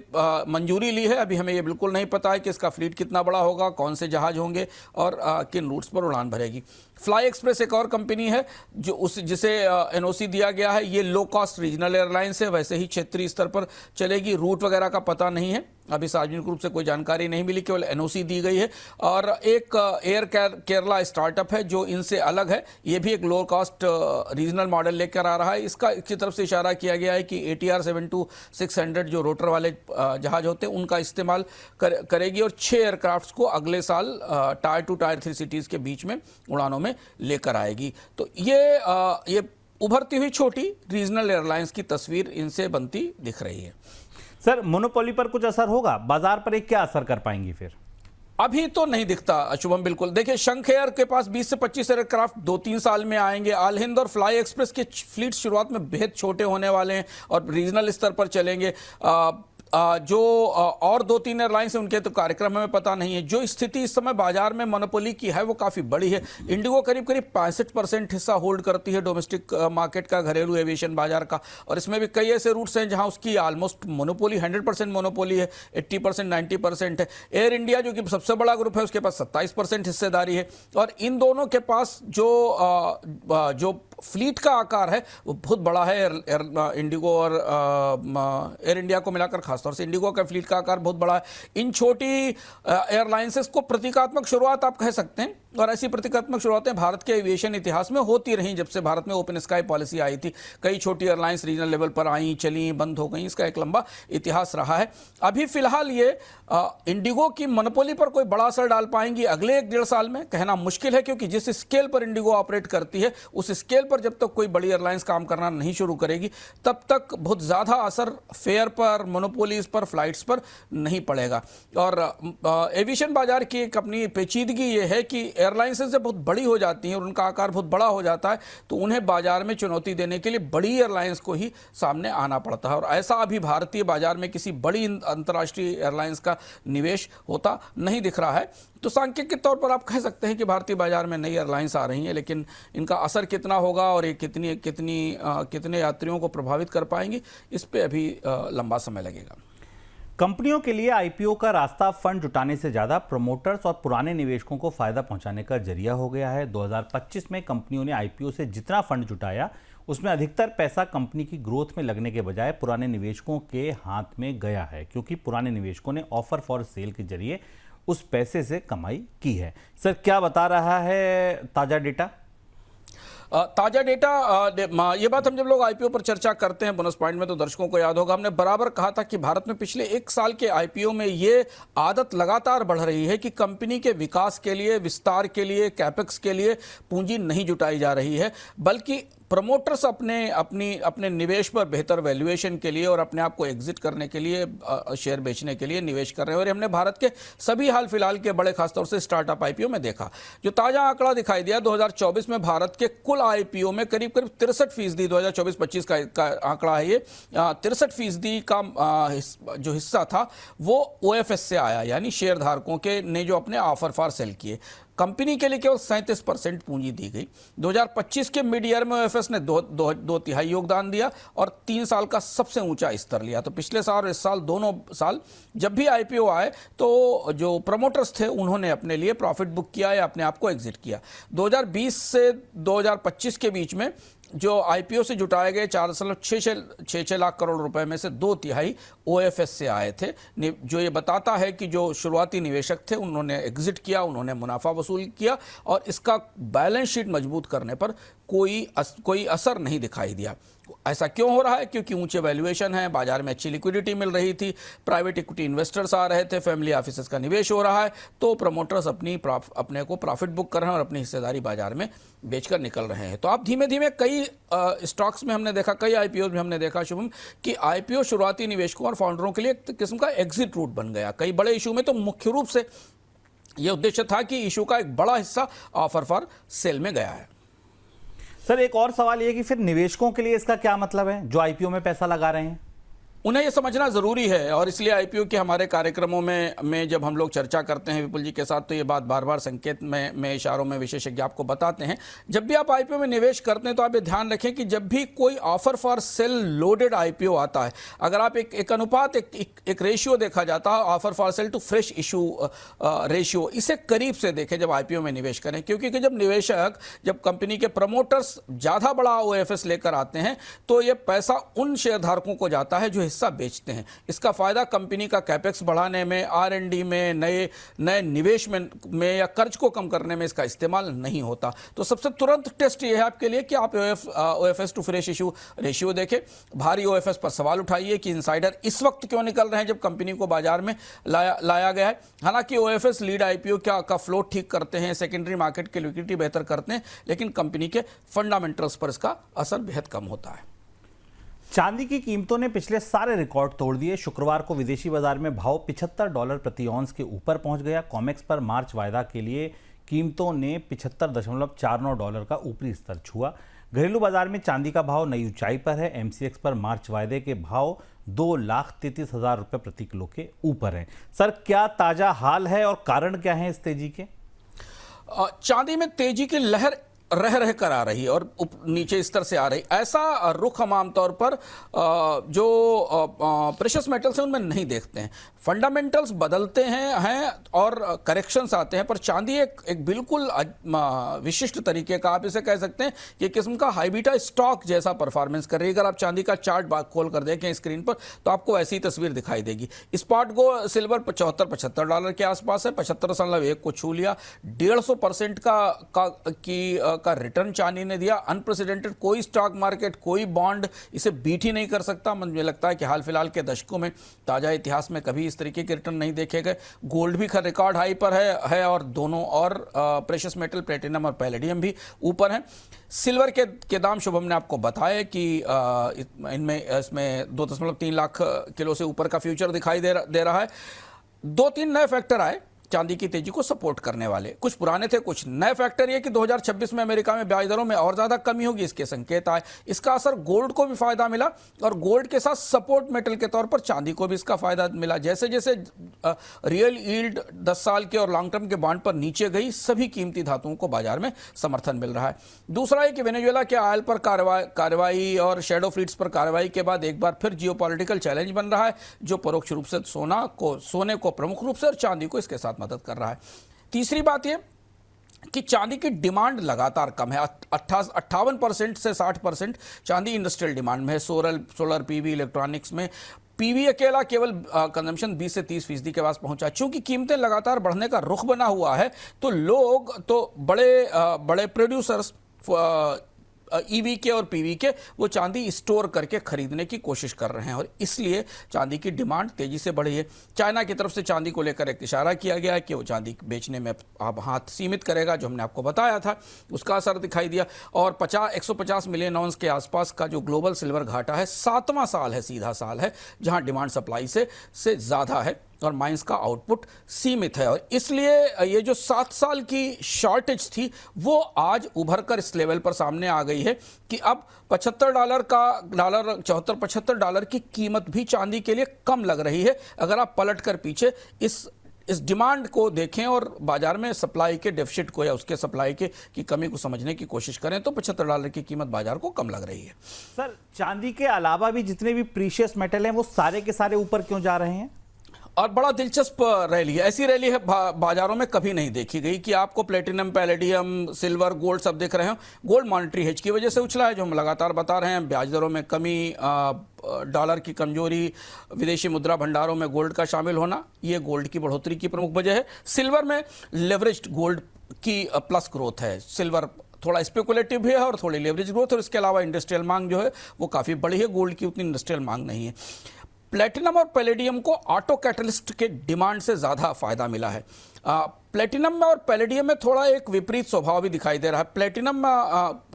मंजूरी ली है। अभी हमें ये बिल्कुल नहीं पता है कि इसका फ्लीट कितना बड़ा होगा, कौन से जहाज होंगे और किन रूट्स पर उड़ान भरेगी। फ्लाई एक्सप्रेस एक और कंपनी है जिसे NOC दिया गया है। ये लो कॉस्ट रीजनल एयरलाइंस है, वैसे ही क्षेत्रीय स्तर पर चलेगी। रूट वगैरह का पता नहीं है, अभी सार्वजनिक रूप से कोई जानकारी नहीं मिली, केवल NOC दी गई है। और एक एयर केरला स्टार्टअप है जो इनसे अलग है। ये भी एक लो कॉस्ट रीजनल मॉडल लेकर आ रहा है। इसकी तरफ से इशारा किया गया है कि ATR 72-600 जो रोटर वाले जहाज होते हैं उनका इस्तेमाल करेगी और 6 एयरक्राफ्ट्स को अगले साल टायर 2 टायर 3 सिटीज़ के बीच में उड़ानों में लेकर आएगी। तो ये उभरती हुई छोटी रीजनल एयरलाइंस की तस्वीर इनसे बनती दिख रही है। सर मोनोपोली पर कुछ असर होगा, बाजार पर एक क्या असर कर पाएंगी फिर? अभी तो नहीं दिखता शुभम। बिल्कुल देखिए, शंख एयर के पास 20 से 25 एयरक्राफ्ट 2-3 साल में आएंगे। आल हिंद और फ्लाई एक्सप्रेस के फ्लीट शुरुआत में बेहद छोटे होने वाले हैं और रीजनल स्तर पर चलेंगे। जो और 2-3 एयरलाइंस हैं उनके तो कार्यक्रम हमें पता नहीं है। जो स्थिति इस समय बाजार में मोनोपोली की है वो काफ़ी बड़ी है। इंडिगो करीब करीब 65% हिस्सा होल्ड करती है डोमेस्टिक मार्केट का, घरेलू एविएशन बाजार का, और इसमें भी कई ऐसे रूट्स हैं जहां उसकी ऑलमोस्ट मोनोपोली 100% मोनोपोली है, 80% 90% है। एयर इंडिया जो कि सबसे बड़ा ग्रुप है उसके पास 27% हिस्सेदारी है। और इन दोनों के पास जो फ्लीट का आकार है वो बहुत बड़ा है। इंडिगो और एयर इंडिया को मिलाकर खासतौर से इंडिगो का फ्लीट का आकार बहुत बड़ा है। इन छोटी एयरलाइंसेस को प्रतीकात्मक शुरुआत आप कह सकते हैं, और ऐसी प्रतीकात्मक शुरुआतें भारत के एविएशन इतिहास में होती रहीं। जब से भारत में ओपन स्काई पॉलिसी आई थी, कई छोटी एयरलाइंस रीजनल लेवल पर आई, चली, बंद हो गई। इसका एक लंबा इतिहास रहा है। अभी फिलहाल ये इंडिगो की मोनोपोली पर कोई बड़ा असर डाल पाएंगी अगले 1-1.5 साल में कहना मुश्किल है, क्योंकि जिस स्केल पर इंडिगो ऑपरेट करती है उस स्केल पर जब तक कोई बड़ी एयरलाइंस काम करना नहीं शुरू करेगी तब तक बहुत ज़्यादा असर फेयर पर, मोनोपोलीज पर, फ्लाइट्स पर नहीं पड़ेगा। और एविएशन बाजार की एक अपनी पेचीदगी ये है कि एयरलाइंस जब बहुत बड़ी हो जाती हैं और उनका आकार बहुत बड़ा हो जाता है तो उन्हें बाजार में चुनौती देने के लिए बड़ी एयरलाइंस को ही सामने आना पड़ता है। और ऐसा अभी भारतीय बाजार में किसी बड़ी अंतर्राष्ट्रीय एयरलाइंस का निवेश होता नहीं दिख रहा है। तो सांख्यिकीय तौर पर आप कह सकते हैं कि भारतीय बाजार में नई एयरलाइंस आ रही हैं, लेकिन इनका असर कितना होगा और ये कितने यात्रियों को प्रभावित कर पाएंगी, इस पे अभी लंबा समय लगेगा। कंपनियों के लिए आईपीओ का रास्ता फंड जुटाने से ज्यादा प्रमोटर्स और पुराने निवेशकों को फायदा पहुंचाने का जरिया हो गया है। 2025 में कंपनियों ने आईपीओ से जितना फंड जुटाया उसमें अधिकतर पैसा कंपनी की ग्रोथ में लगने के बजाय पुराने निवेशकों के हाथ में गया है, क्योंकि पुराने निवेशकों ने ऑफर फॉर सेल के जरिए उस पैसे से कमाई की है। सर, क्या बता रहा है ताजा डेटा? ताजा डेटा, ये बात हम जब लोग आईपीओ पर चर्चा करते हैं बोनस पॉइंट में तो दर्शकों को याद होगा, हमने बराबर कहा था कि भारत में पिछले 1 साल के आईपीओ में ये आदत लगातार बढ़ रही है कि कंपनी के विकास के लिए, विस्तार के लिए, कैपेक्स के लिए पूंजी नहीं जुटाई जा रही है, बल्कि प्रमोटर्स अपने निवेश पर बेहतर वैल्यूएशन के लिए और अपने आप को एग्जिट करने के लिए, शेयर बेचने के लिए निवेश कर रहे हैं। और हमने भारत के सभी हाल फिलहाल के बड़े खासतौर से स्टार्टअप आईपीओ में देखा। जो ताजा आंकड़ा दिखाई दिया 2024 में भारत के कुल आईपीओ में करीब 63%, 2024-25 का आंकड़ा है ये, 63% का जो हिस्सा था वो ओएफएस से आया, यानी शेयर धारकों के ने जो अपने ऑफर फॉर सेल किए। कंपनी के लिए केवल 37% पूंजी दी गई। 2025 के मिड ईयर में ओएफएस ने 2/3 योगदान दिया और 3 साल का सबसे ऊंचा स्तर लिया। तो पिछले साल और इस साल, दोनों साल जब भी आईपीओ आए तो जो प्रमोटर्स थे उन्होंने अपने लिए प्रॉफिट बुक किया या अपने आप को एग्जिट किया। 2020 से 2025 के बीच में जो आईपीओ से जुटाए गए 4.66 लाख करोड़ रुपए में से 2/3 ओएफएस से आए थे, जो ये बताता है कि जो शुरुआती निवेशक थे उन्होंने एग्जिट किया, उन्होंने मुनाफा वसूल किया और इसका बैलेंस शीट मजबूत करने पर कोई असर नहीं दिखाई दिया। ऐसा क्यों हो रहा है? क्योंकि ऊंचे वैल्यूएशन है, बाजार में अच्छी लिक्विडिटी मिल रही थी, प्राइवेट इक्विटी इन्वेस्टर्स आ रहे थे, फैमिली ऑफिसेस का निवेश हो रहा है, तो प्रमोटर्स अपने को प्रॉफिट बुक कर रहे हैं और अपनी हिस्सेदारी बाजार में बेचकर निकल रहे हैं। तो आप धीमे धीमे कई स्टॉक्स में हमने देखा, कई आईपीओ में हमने देखा शुभम, कि आईपीओ शुरुआती निवेशकों और फाउंडरों के लिए एक किस्म का एग्जिट रूट बन गया। कई बड़े इशू में तो मुख्य रूप से यह उद्देश्य था कि इशू का एक बड़ा हिस्सा ऑफर फॉर सेल में गया है। सर, एक और सवाल ये कि फिर निवेशकों के लिए इसका क्या मतलब है जो आईपीओ में पैसा लगा रहे हैं? उन्हें यह समझना ज़रूरी है और इसलिए आईपीओ के हमारे कार्यक्रमों में जब हम लोग चर्चा करते हैं विपुल जी के साथ तो ये बात बार बार संकेत में इशारों में विशेषज्ञ आपको बताते हैं। जब भी आप आईपीओ में निवेश करते हैं तो आप ये ध्यान रखें कि जब भी कोई offer for cell loaded IPO आता है, अगर आप एक अनुपात, एक रेशियो देखा जाता है offer for sale to fresh issue ratio, इसे करीब से देखें जब आईपीओ में निवेश करें, क्योंकि जब कंपनी के प्रमोटर्स ज़्यादा बड़ा ओएफएस लेकर आते हैं तो ये पैसा उन शेयरधारकों को जाता है जो हिस्सा बेचते हैं। इसका फायदा कंपनी का कैपेक्स बढ़ाने में, आर&डी में, नए निवेश में या कर्ज को कम करने में इसका इस्तेमाल नहीं होता। तो सबसे तुरंत टेस्ट ये है आपके लिए कि आप OFS to fresh issue ratio देखें। भारी ओएफएस पर सवाल उठाइए कि इनसाइडर इस वक्त क्यों निकल रहे हैं जब कंपनी को बाजार में लाया गया है। हालांकि ओएफएस लीड आईपीओ का फ्लोट ठीक करते हैं, सेकेंडरी मार्केट की लिक्विडिटी बेहतर करते हैं, लेकिन कंपनी के फंडामेंटल्स पर इसका असर बेहद कम होता है। चांदी की कीमतों ने पिछले सारे रिकॉर्ड तोड़ दिए। शुक्रवार को विदेशी बाजार में भाव $75 प्रति औंस के ऊपर पहुंच गया। कॉमेक्स पर मार्च वायदा के लिए कीमतों ने $75.49 का ऊपरी स्तर छुआ। घरेलू बाजार में चांदी का भाव नई ऊंचाई पर है। एमसीएक्स पर मार्च वायदे के भाव 2,33,000 रुपए प्रति किलो के ऊपर हैं। सर, क्या ताजा हाल है और कारण क्या है इस तेजी के? चांदी में तेजी की लहर रह कर आ रही है और नीचे स्तर से आ रही। ऐसा रुख हम आमतौर पर जो प्रेशियस मेटल्स हैं उनमें नहीं देखते हैं। फंडामेंटल्स बदलते हैं और करेक्शंस आते हैं, पर चांदी एक बिल्कुल विशिष्ट तरीके का, आप इसे कह सकते हैं कि किस्म का हाई बीटा स्टॉक जैसा परफॉर्मेंस कर रही है। अगर आप चांदी का चार्ट खोल कर देखें स्क्रीन पर तो आपको ऐसी तस्वीर दिखाई देगी। स्पॉट गो सिल्वर $75-75 के आसपास है, 75.1 को छू लिया। 150% का रिटर्न चांदी ने दिया। अनप्रेसिडेंटेड, कोई स्टॉक मार्केट, कोई बॉन्ड इसे बीट ही नहीं कर सकता। मुझे लगता है कि हाल फिलहाल के दशकों में ताजा इतिहास में कभी इस तरीके के रिटर्न नहीं देखे गए। गोल्ड भी रिकॉर्ड हाई पर है और दोनों और प्रेशियस मेटल प्लेटिनम और पैलेडियम भी ऊपर हैं। सिल्वर के दाम शुभम ने आपको बताया कि इसमें 2.3 लाख किलो से ऊपर का फ्यूचर दिखाई दे रहा है। 2-3 नए फैक्टर आए चांदी की तेजी को सपोर्ट करने वाले। कुछ पुराने थे, कुछ नए फैक्टर ये कि 2026 में अमेरिका में ब्याज दरों में और ज्यादा कमी होगी, इसके संकेत आए। इसका असर गोल्ड को भी फायदा मिला और गोल्ड के साथ सपोर्ट मेटल के तौर पर चांदी को भी इसका फायदा मिला। जैसे जैसे रियल यील्ड 10 साल के और लॉन्ग टर्म के बॉन्ड पर नीचे गई, सभी कीमती धातुओं को बाजार में समर्थन मिल रहा है। दूसरा है कि वेनेजुएला के ऑयल पर कार्रवाई और शैडो फ्लीट्स पर कार्रवाई के बाद एक बार फिर जियोपॉलिटिकल चैलेंज बन रहा है, जो परोक्ष रूप से सोने को प्रमुख रूप से और चांदी को इसके साथ मदद कर रहा है। तीसरी बात यह कि चांदी की डिमांड लगातार कम है। 58% से 60% चांदी इंडस्ट्रियल डिमांड में है। सोलर पीवी, इलेक्ट्रॉनिक्स में पीवी अकेला केवल कंजम्पशन 20 से 30% के पास पहुंचा। चूंकि कीमतें लगातार बढ़ने का रुख बना हुआ है तो लोग तो बड़े प्रोड्यूसर्स ईवी के और पीवी के वो चांदी स्टोर करके खरीदने की कोशिश कर रहे हैं और इसलिए चांदी की डिमांड तेजी से बढ़ी है। चाइना की तरफ से चांदी को लेकर एक इशारा किया गया है कि वो चांदी बेचने में अब हाथ सीमित करेगा, जो हमने आपको बताया था उसका असर दिखाई दिया। और 150 मिलियन ऑन्स के आसपास का जो ग्लोबल सिल्वर घाटा है, 7वां साल है, सीधा साल है जहां डिमांड सप्लाई से ज़्यादा है और माइंस का आउटपुट सीमित है। और इसलिए ये जो 7 साल की शॉर्टेज थी वो आज उभर कर इस लेवल पर सामने आ गई है कि अब $75 की कीमत भी चांदी के लिए कम लग रही है। अगर आप पलट कर पीछे इस डिमांड को देखें और बाजार में सप्लाई के डेफिसिट को या उसके सप्लाई की कमी को समझने की कोशिश करें तो $75 की कीमत बाजार को कम लग रही है। सर, चांदी के अलावा भी जितने भी प्रीशियस मेटल हैं वो सारे के सारे ऊपर क्यों जा रहे हैं? और बड़ा दिलचस्प रैली है, ऐसी रैली है बाजारों में कभी नहीं देखी गई कि आपको प्लेटिनम, पैलेडियम, सिल्वर, गोल्ड सब दिख रहे हो। गोल्ड मॉनेटरी हेज की वजह से उछला है, जो हम लगातार बता रहे हैं। ब्याज दरों में कमी, डॉलर की कमजोरी, विदेशी मुद्रा भंडारों में गोल्ड का शामिल होना, ये गोल्ड की बढ़ोतरी की प्रमुख वजह है। सिल्वर में लेवरेज्ड गोल्ड की प्लस ग्रोथ है। सिल्वर थोड़ा स्पेकुलेटिव भी है और थोड़ी लेवरेज ग्रोथ है। इसके अलावा इंडस्ट्रियल मांग जो है वो काफ़ी बड़ी है, गोल्ड की उतनी इंडस्ट्रियल मांग नहीं है। प्लेटिनम और पैलेडियम को ऑटो कैटलिस्ट के डिमांड से ज़्यादा फायदा मिला है। प्लेटिनम में और पैलेडियम में थोड़ा एक विपरीत स्वभाव भी दिखाई दे रहा है। प्लेटिनम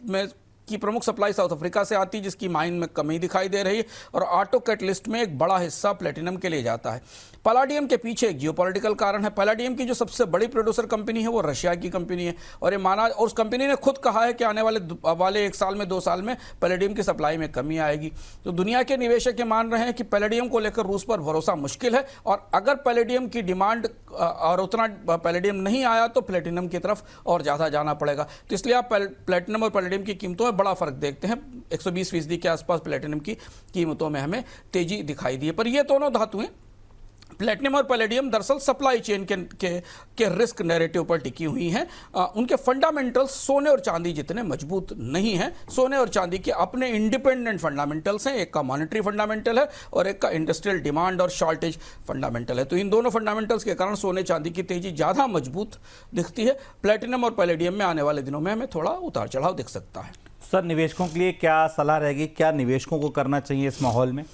में की प्रमुख सप्लाई साउथ अफ्रीका से आती है, जिसकी माइन में कमी दिखाई दे रही है और ऑटो कैटलिस्ट में एक बड़ा हिस्सा प्लेटिनम के लिए जाता है। पैलेडियम के पीछे एक जियोपॉलिटिकल कारण है। पैलेडियम की जो सबसे बड़ी प्रोड्यूसर कंपनी है वो रशिया की कंपनी है और उस कंपनी ने खुद कहा है कि आने वाले 1 साल में 2 साल में पैलेडियम की सप्लाई में कमी आएगी। तो दुनिया के निवेशक ये मान रहे हैं कि पैलेडियम को लेकर रूस पर भरोसा मुश्किल है और अगर पैलेडियम की डिमांड और उतना पैलेडियम नहीं आया तो प्लेटिनम की तरफ और ज़्यादा जाना पड़ेगा। तो इसलिए आप प्लेटिनम और पैलेडियम की कीमतों में बड़ा फर्क देखते हैं। 120% के आसपास प्लेटिनम की कीमतों में हमें तेजी दिखाई दी है। पर ये दोनों धातुएं, प्लेटिनम और पैलेडियम, दरअसल सप्लाई चेन के रिस्क नैरेटिव पर टिकी हुई हैं। उनके फंडामेंटल्स सोने और चांदी जितने मजबूत नहीं हैं। सोने और चांदी के अपने इंडिपेंडेंट फंडामेंटल्स हैं, एक का मॉनेटरी फंडामेंटल है और एक का इंडस्ट्रियल डिमांड और शॉर्टेज फंडामेंटल है। तो इन दोनों फंडामेंटल्स के कारण सोने चांदी की तेजी ज़्यादा मजबूत दिखती है। प्लेटिनम और पैलेडियम में आने वाले दिनों में हमें थोड़ा उतार चढ़ाव दिख सकता है। सर, निवेशकों के लिए क्या सलाह रहेगी, क्या निवेशकों को करना चाहिए इस माहौल में?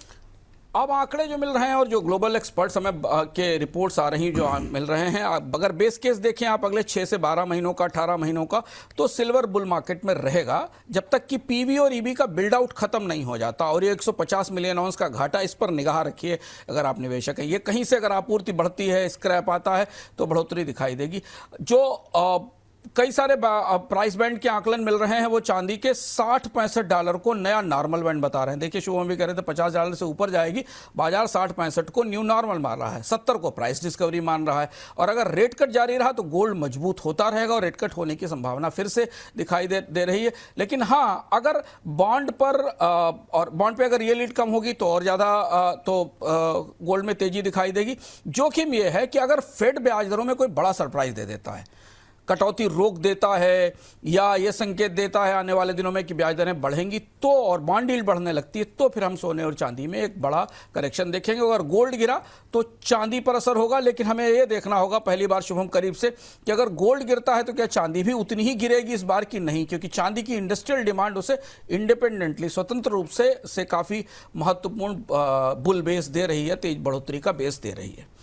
अब आंकड़े जो मिल रहे हैं और जो ग्लोबल एक्सपर्ट्स हमें के रिपोर्ट्स आ रही जो मिल रहे हैं, अगर बेस केस देखें आप अगले 6 से 12 महीनों का, 18 महीनों का, तो सिल्वर बुल मार्केट में रहेगा जब तक कि पीवी और ईबी का बिल्ड आउट खत्म नहीं हो जाता। और ये 150 मिलियन ऑunce का घाटा, इस पर निगाह रखिए अगर आप निवेशक हैं। ये कहीं से अगर आपूर्ति बढ़ती है, स्क्रैप आता है तो बढ़ोतरी दिखाई देगी। जो कई सारे प्राइस बैंड के आकलन मिल रहे हैं, वो चांदी के $60-65 को नया नॉर्मल बैंड बता रहे हैं। देखिए शुभ हम भी कह रहे थे $50 से ऊपर जाएगी, बाजार 60-65 को न्यू नॉर्मल मान रहा है, 70 को प्राइस डिस्कवरी मान रहा है। और अगर रेट कट जारी रहा तो गोल्ड मजबूत होता रहेगा और रेट कट होने की संभावना फिर से दिखाई दे रही है। लेकिन हाँ, अगर बॉन्ड पर और बॉन्ड पे अगर रियल ईल्ड कम होगी तो और ज़्यादा गोल्ड में तेजी दिखाई देगी। जोखिम यह है कि अगर फेड ब्याज दरों में कोई बड़ा सरप्राइज दे देता है, कटौती रोक देता है, या ये संकेत देता है आने वाले दिनों में कि ब्याज दरें बढ़ेंगी, तो और बॉन्ड यील्ड बढ़ने लगती है, तो फिर हम सोने और चांदी में एक बड़ा करेक्शन देखेंगे। अगर गोल्ड गिरा तो चांदी पर असर होगा, लेकिन हमें ये देखना होगा पहली बार शुभम करीब से कि अगर गोल्ड गिरता है तो क्या चांदी भी उतनी ही गिरेगी इस बार की? नहीं, क्योंकि चांदी की इंडस्ट्रियल डिमांड उसे इंडिपेंडेंटली, स्वतंत्र रूप से काफ़ी महत्वपूर्ण बुल बेस दे रही है, तेज बढ़ोतरी का बेस दे रही है।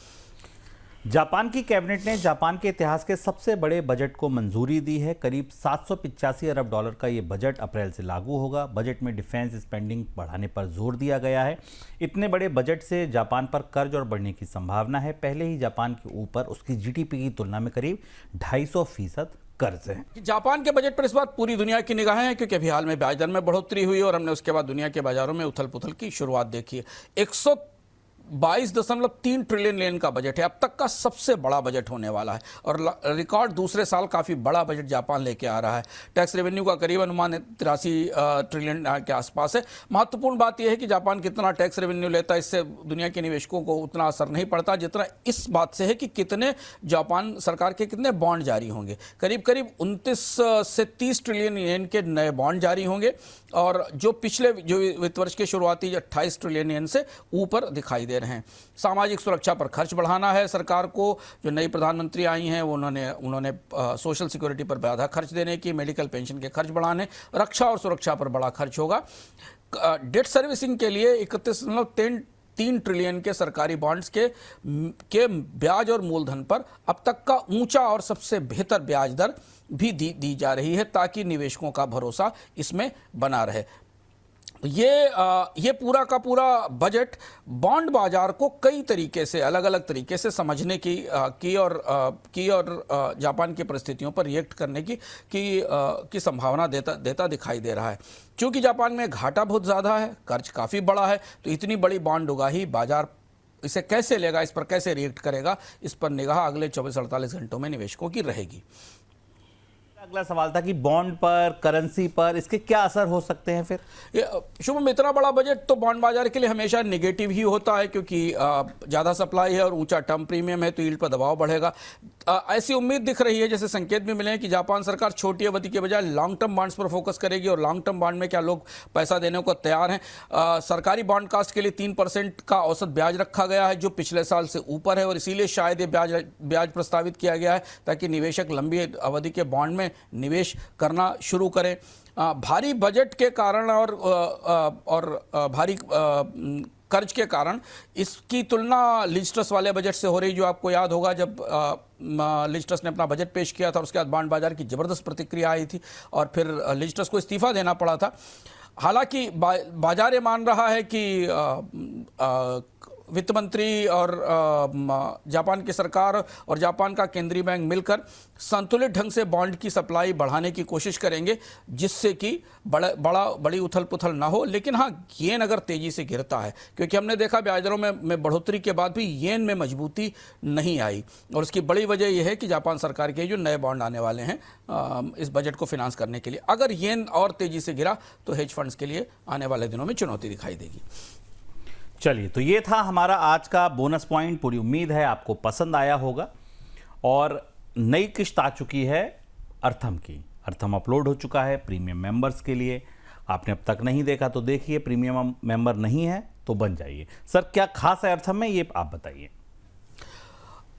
जापान की कैबिनेट ने जापान के इतिहास के सबसे बड़े बजट को मंजूरी दी है। करीब $785 अरब का ये बजट अप्रैल से लागू होगा। बजट में डिफेंस स्पेंडिंग बढ़ाने पर जोर दिया गया है। इतने बड़े बजट से जापान पर कर्ज और बढ़ने की संभावना है। पहले ही जापान के ऊपर उसकी जीडीपी की तुलना में करीब 250% कर्ज है। जापान के बजट पर इस बार पूरी दुनिया की निगाहें हैं, क्योंकि अभी हाल में ब्याज दर में बढ़ोतरी हुई और हमने उसके बाद दुनिया के बाजारों में उथल पुथल की शुरुआत देखी है। 122.3 ट्रिलियन येन का बजट है, अब तक का सबसे बड़ा बजट होने वाला है और रिकॉर्ड दूसरे साल काफ़ी बड़ा बजट जापान लेके आ रहा है। टैक्स रेवेन्यू का करीब अनुमान 83 ट्रिलियन के आसपास है। महत्वपूर्ण बात यह है कि जापान कितना टैक्स रेवेन्यू लेता है, इससे दुनिया के निवेशकों को उतना असर नहीं पड़ता जितना इस बात से है कि कितने जापान सरकार के कितने बॉन्ड जारी होंगे। करीब करीब 29 से 30 ट्रिलियन येन के नए बॉन्ड जारी होंगे और जो पिछले वित्त वर्ष के शुरुआती 28 ट्रिलियन येन से ऊपर दिखाई दे रहे हैं। सामाजिक सुरक्षा पर खर्च बढ़ाना है सरकार को। जो नई प्रधानमंत्री आई हैं वो उन्होंने सोशल सिक्योरिटी पर ज़्यादा खर्च देने की, मेडिकल पेंशन के खर्च बढ़ाने, रक्षा और सुरक्षा पर बड़ा खर्च होगा। डेट सर्विसिंग के लिए 31.3 ट्रिलियन के सरकारी बॉन्ड्स के ब्याज और मूलधन पर अब तक का ऊंचा और सबसे बेहतर ब्याज दर भी दी जा रही है, ताकि निवेशकों का भरोसा इसमें बना रहे। ये पूरा का पूरा बजट बॉन्ड बाजार को कई तरीके से, अलग अलग तरीके से समझने की और जापान की परिस्थितियों पर रिएक्ट करने की संभावना देता दिखाई दे रहा है। क्योंकि जापान में घाटा बहुत ज़्यादा है, कर्ज काफ़ी बड़ा है, तो इतनी बड़ी बॉन्ड उगाही बाजार इसे कैसे लेगा, इस पर कैसे रिएक्ट करेगा, इस पर निगाह अगले 24-48 घंटों में निवेशकों की रहेगी। अगला सवाल था कि बॉन्ड पर, करेंसी पर इसके क्या असर हो सकते हैं फिर? शुभम, इतना बड़ा बजट तो बॉन्ड बाजार के लिए हमेशा नेगेटिव ही होता है, क्योंकि ज़्यादा सप्लाई है और ऊंचा टर्म प्रीमियम है, तो यील्ड पर दबाव बढ़ेगा। ऐसी उम्मीद दिख रही है, जैसे संकेत भी मिले हैं कि जापान सरकार छोटी अवधि के बजाय लॉन्ग टर्म बॉन्ड्स पर फोकस करेगी और लॉन्ग टर्म बॉन्ड में क्या लोग पैसा देने को तैयार हैं। सरकारी बॉन्ड कास्ट के लिए 3% का औसत ब्याज रखा गया है, जो पिछले साल से ऊपर है, और इसीलिए शायद ये ब्याज प्रस्तावित किया गया है ताकि निवेशक लंबी अवधि के बॉन्ड में निवेश करना शुरू करें। भारी बजट के कारण और भारी कर्ज के कारण इसकी तुलना लिज ट्रस वाले बजट से हो रही, जो आपको याद होगा जब लिज ट्रस ने अपना बजट पेश किया था, उसके बाद बॉन्ड बाजार की जबरदस्त प्रतिक्रिया आई थी और फिर लिज ट्रस को इस्तीफा देना पड़ा था। हालांकि बाजार ये मान रहा है कि वित्त मंत्री और जापान की सरकार और जापान का केंद्रीय बैंक मिलकर संतुलित ढंग से बॉन्ड की सप्लाई बढ़ाने की कोशिश करेंगे, जिससे कि बड़ी उथल पुथल ना हो। लेकिन हाँ, येन अगर तेजी से गिरता है, क्योंकि हमने देखा ब्याज दरों में बढ़ोतरी के बाद भी येन में मजबूती नहीं आई, और उसकी बड़ी वजह यह है कि जापान सरकार के जो नए बॉन्ड आने वाले हैं इस बजट को फिनांस करने के लिए, अगर येन और तेजी से गिरा तो हेज फंड्स के लिए आने वाले दिनों में चुनौती दिखाई देगी। चलिए, तो ये था हमारा आज का बोनस पॉइंट। पूरी उम्मीद है आपको पसंद आया होगा। और नई किस्त आ चुकी है अर्थम की। अर्थम अपलोड हो चुका है प्रीमियम मेंबर्स के लिए। आपने अब तक नहीं देखा तो देखिए, प्रीमियम मेंबर नहीं है तो बन जाइए। सर, क्या खास है अर्थम में, ये आप बताइए।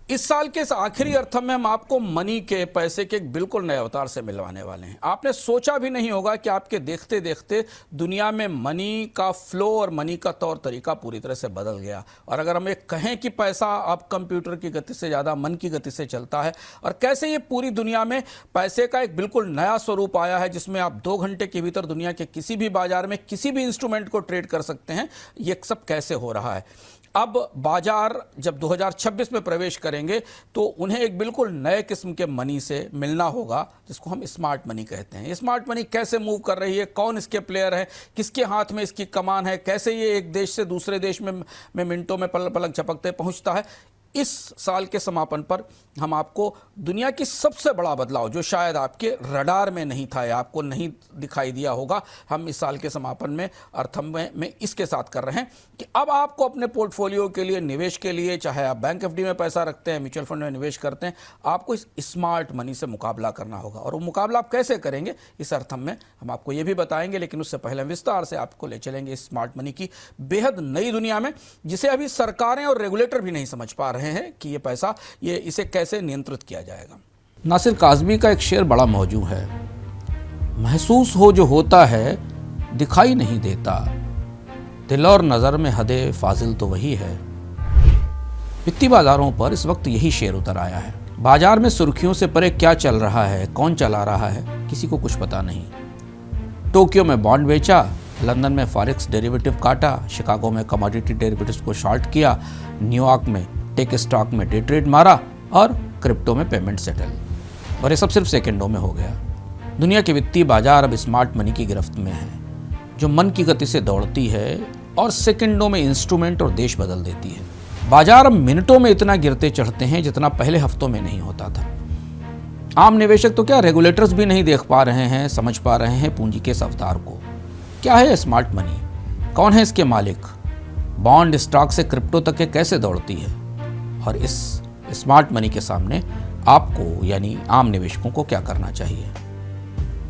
इस साल के इस आखिरी अर्थम में हम आपको मनी के, पैसे के एक बिल्कुल नए अवतार से मिलवाने वाले हैं। आपने सोचा भी नहीं होगा कि आपके देखते देखते दुनिया में मनी का फ्लो और मनी का तौर तरीका पूरी तरह से बदल गया। और अगर हम एक कहें कि पैसा अब कंप्यूटर की गति से ज़्यादा मन की गति से चलता है, और कैसे ये पूरी दुनिया में पैसे का एक बिल्कुल नया स्वरूप आया है जिसमें आप 2 घंटे के भीतर दुनिया के किसी भी बाजार में किसी भी इंस्ट्रूमेंट को ट्रेड कर सकते हैं, ये सब कैसे हो रहा है। अब बाजार जब 2026 में प्रवेश करेंगे तो उन्हें एक बिल्कुल नए किस्म के मनी से मिलना होगा जिसको हम स्मार्ट मनी कहते हैं। स्मार्ट मनी कैसे मूव कर रही है, कौन इसके प्लेयर है, किसके हाथ में इसकी कमान है, कैसे ये एक देश से दूसरे देश में मिनटों में पलक झपकते पहुंचता है, इस साल के समापन पर हम आपको दुनिया की सबसे बड़ा बदलाव जो शायद आपके रडार में नहीं था या आपको नहीं दिखाई दिया होगा, हम इस साल के समापन में अर्थम में इसके साथ कर रहे हैं कि अब आपको अपने पोर्टफोलियो के लिए, निवेश के लिए, चाहे आप बैंक एफडी में पैसा रखते हैं, म्यूचुअल फंड में निवेश करते हैं, आपको इस स्मार्ट मनी से मुकाबला करना होगा। और वो मुकाबला आप कैसे करेंगे इस अर्थम में हम आपको ये भी बताएंगे, लेकिन उससे पहले हम विस्तार से आपको ले चलेंगे इस स्मार्ट मनी की बेहद नई दुनिया में जिसे अभी सरकारें और रेगुलेटर भी नहीं समझ पा रहे हैं कि ये पैसा, ये इसे कैसे नियंत्रित किया जाएगा। नासिर काज़मी का एक शेर बड़ा मौजू है, महसूस हो जो होता है दिखाई नहीं देता, दिल और नज़र में हदे फाजिल तो वही है। वित्तीय बाजारों पर इस वक्त यही शेर उतर आया है। बाजार में सुर्खियों से परे क्या चल रहा है, कौन चला रहा है, किसी को कुछ पता नहीं। टोक्यो में बॉन्ड बेचा, लंदन में फॉरेक्स डेरिवेटिव काटा, शिकागो में कमोडिटी डेरिवेटिव्स को शॉर्ट किया, न्यूयॉर्क में टेक स्टॉक में डे ट्रेड मारा और क्रिप्टो में पेमेंट सेटल। और ये सब सिर्फ सेकंडों में हो गया। दुनिया के वित्तीय बाजार अब स्मार्ट मनी की गिरफ्त में है जो मन की गति से दौड़ती है और सेकंडों में इंस्ट्रूमेंट और देश बदल देती है। बाजार अब मिनटों में इतना गिरते चढ़ते हैं जितना पहले हफ्तों में नहीं होता था। आम निवेशक तो क्या, रेगुलेटर्स भी नहीं देख पा रहे हैं, समझ पा रहे हैं पूंजी के इस अवतार को। क्या है स्मार्ट मनी, कौन है इसके मालिक, बॉन्ड, स्टॉक से क्रिप्टो तक के कैसे दौड़ती है, और इस स्मार्ट मनी के सामने आपको यानी आम निवेशकों को क्या करना चाहिए।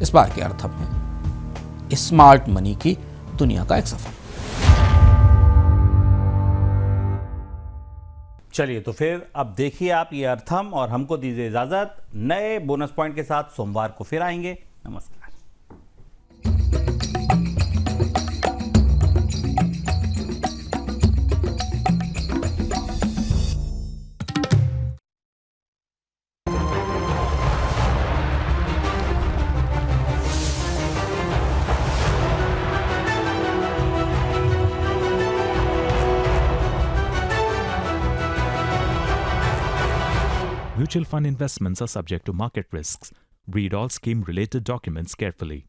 इस बार के अर्थम में स्मार्ट मनी की दुनिया का एक सफर। चलिए तो फिर अब देखिए आप ये अर्थम, और हमको दीजिए इजाजत। नए बोनस पॉइंट के साथ सोमवार को फिर आएंगे। नमस्कार। Mutual fund investments are subject to market risks. Read all scheme-related documents carefully.